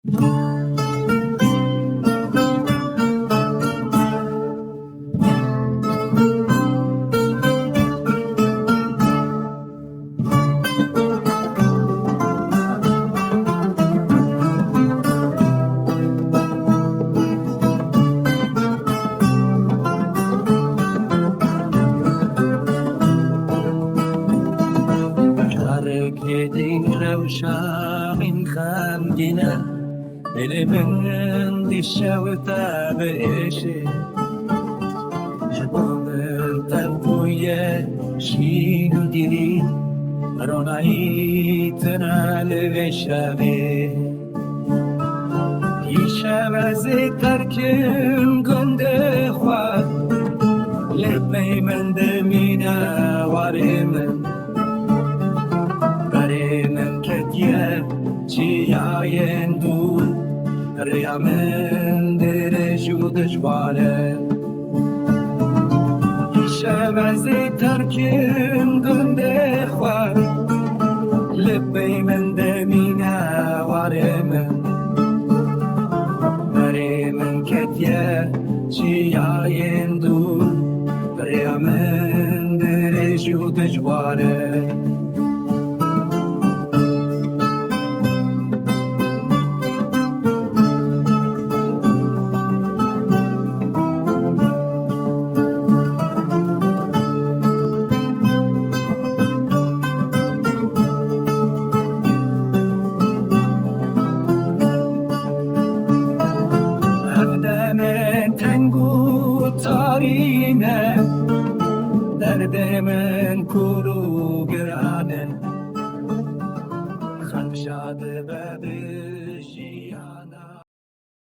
حرکتی روشن غمگینه دل من دیشه و تبشه شبان تبوی شین و دیری رونایی تنال شبه دیشب از ترکم گنده خواه لبی من دمینه واری من من کتیه چیاین دور ریا من در جودش باره شب از ترکم گنده خواه لبی من دمینه واره من کتیه چیاین دور ریا من در جودش باره تنگو تارینه درد من